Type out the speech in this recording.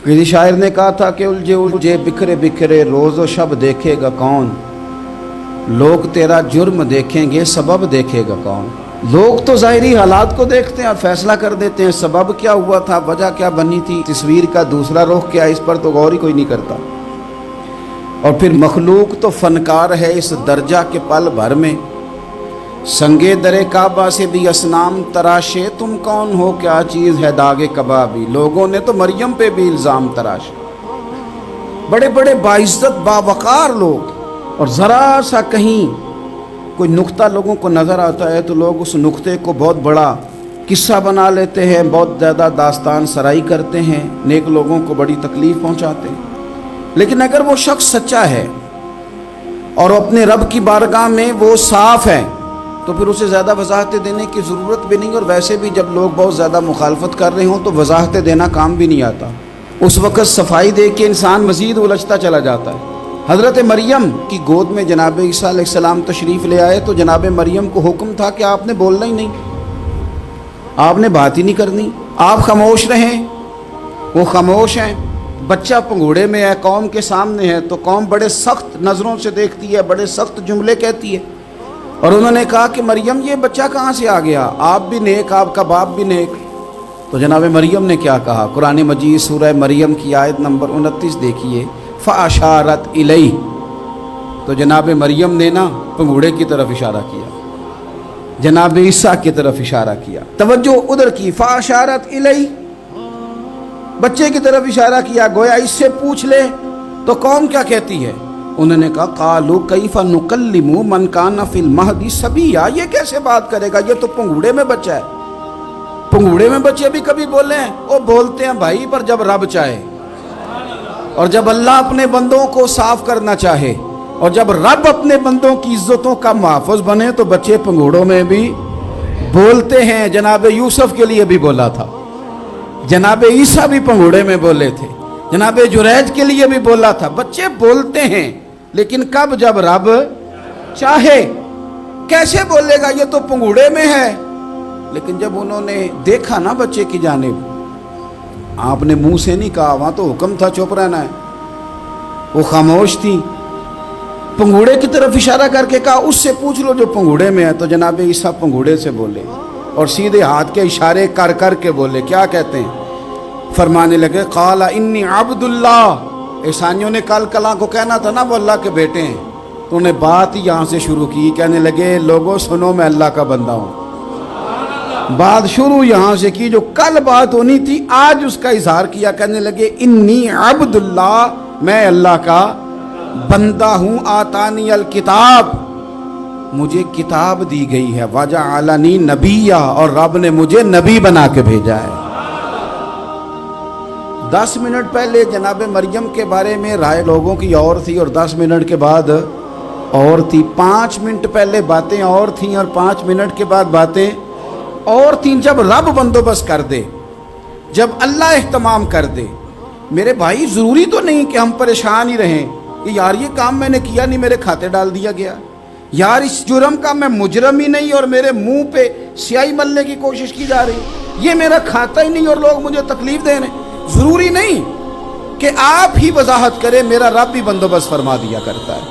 किसी शायर ने कहा था कि उलझे उलझे बिखरे बिखरे रोज़ व शब देखेगा कौन, लोग तेरा जुर्म देखेंगे सबब देखेगा कौन। लोग तो ज़ाहिरी हालात को देखते हैं और फैसला कर देते हैं सबब क्या हुआ था, वजह क्या बनी थी, तस्वीर का दूसरा रुख क्या, इस पर तो गौर ही कोई नहीं करता। और फिर मखलूक तो फनकार है इस दर्जा के पल भर में, संगे दरे काबा से भी असनाम तराशे, तुम कौन हो क्या चीज़ है दागे कबाबी। लोगों ने तो मरियम पे भी इल्ज़ाम तराशे, बड़े बड़े बाइज्जत बावकार लोग, और ज़रा सा कहीं कोई नुक्ता लोगों को नज़र आता है तो लोग उस नुक्ते को बहुत बड़ा किस्सा बना लेते हैं, बहुत ज़्यादा दास्तान सराई करते हैं, नेक लोगों को बड़ी तकलीफ़ पहुँचाते हैं। लेकिन अगर वो शख्स सच्चा है और अपने रब की बारगाह में वो साफ़ है तो फिर उसे ज़्यादा वजाहतें देने की ज़रूरत भी नहीं। और वैसे भी जब लोग बहुत ज़्यादा मुखालफत कर रहे हों तो वजाहतें देना काम भी नहीं आता, उस वक़्त सफाई दे के इंसान मज़ीद उलझता चला जाता है। हज़रत मरियम की गोद में जनाब ईसा अलैहिस्सलाम तशरीफ़ ले आए तो जनाब मरियम को हुक्म था कि आपने बोलना ही नहीं, आपने बात ही नहीं करनी, आप खामोश रहें। वो खामोश हैं, बच्चा पंघूड़े में है, कौम के सामने है, तो कौम बड़े सख्त नज़रों से देखती है, बड़े सख्त जुमले कहती है। और उन्होंने कहा कि मरियम ये बच्चा कहाँ से आ गया, आप भी नेक, आपका बाप भी नेक। तो जनाब मरियम ने क्या कहा, कुरान मजीद सूरह मरियम की आयत नंबर 29 देखिए, फ़अशारत इलैहि। तो जनाब मरियम ने ना पंघूड़े की तरफ इशारा किया, जनाब ईसा की तरफ इशारा किया, तवज्जो उधर की, फ़अशारत इलैहि, बच्चे की तरफ इशारा किया, गोया इससे पूछ ले तो कौम क्या कहती है। उन्होंने कहा कालू कैफा नुकल्लिमु मन काना फिल महदी सबिया, ये कैसे बात करेगा, ये तो पंघूड़े में बच्चा है। पंघूड़े में बच्चे भी कभी बोले हैं, वो बोलते हैं भाई, पर जब रब चाहे और जब अल्लाह अपने बंदों को साफ करना चाहे और जब रब अपने बंदों की इज्जतों का महफूज बने तो बच्चे पंघूड़ों में भी बोलते हैं। जनाब यूसुफ के लिए भी बोला था, जनाब ईसा भी पंघूड़े में बोले थे, जनाब जुरैज के लिए भी बोला था। बच्चे बोलते हैं लेकिन कब, जब रब चाहे। कैसे बोलेगा, ये तो पंघूड़े में है। लेकिन जब उन्होंने देखा ना बच्चे की जानिब, आपने मुंह से नहीं कहा, वहां तो हुक्म था चुप रहना है, वो खामोश थी। पंघूड़े की तरफ इशारा करके कहा उससे पूछ लो जो पंघूड़े में है। तो जनाब ईसा पंघूड़े से बोले और सीधे हाथ के इशारे कर कर के बोले, क्या कहते हैं, फरमाने लगे काला इन्नी अब्दुल्लाह। ईसानियों ने कल कला को कहना था ना वो अल्लाह के बेटे हैं, तो उन्हें बात ही यहाँ से शुरू की, कहने लगे लोगों सुनो मैं अल्लाह का बंदा हूँ। बात शुरू यहाँ से की, जो कल बात होनी थी आज उसका इजहार किया, कहने लगे इन्नी अब्दुल्लाह, मैं अल्लाह का बंदा हूँ। आतानी अल किताब, मुझे किताब दी गई है, वजअलनी नबिया, और रब ने मुझे नबी बना के भेजा है। 10 मिनट पहले जनाब मरियम के बारे में राय लोगों की और थी और 10 मिनट के बाद और थी। 5 मिनट पहले बातें और थीं और 5 मिनट के बाद बातें और थीं। जब रब बंदोबस्त कर दे, जब अल्लाह इख्तिमाम कर दे, मेरे भाई ज़रूरी तो नहीं कि हम परेशान ही रहें कि यार ये काम मैंने किया नहीं, मेरे खाते डाल दिया गया, यार इस जुर्म का मैं मुजरम ही नहीं और मेरे मुंह पे स्याही मलने की कोशिश की जा रही, ये मेरा खाता ही नहीं और लोग मुझे तकलीफ दे रहे हैं। ज़रूरी नहीं कि आप ही वजाहत करें, मेरा रब भी बंदोबस्त फरमा दिया करता है।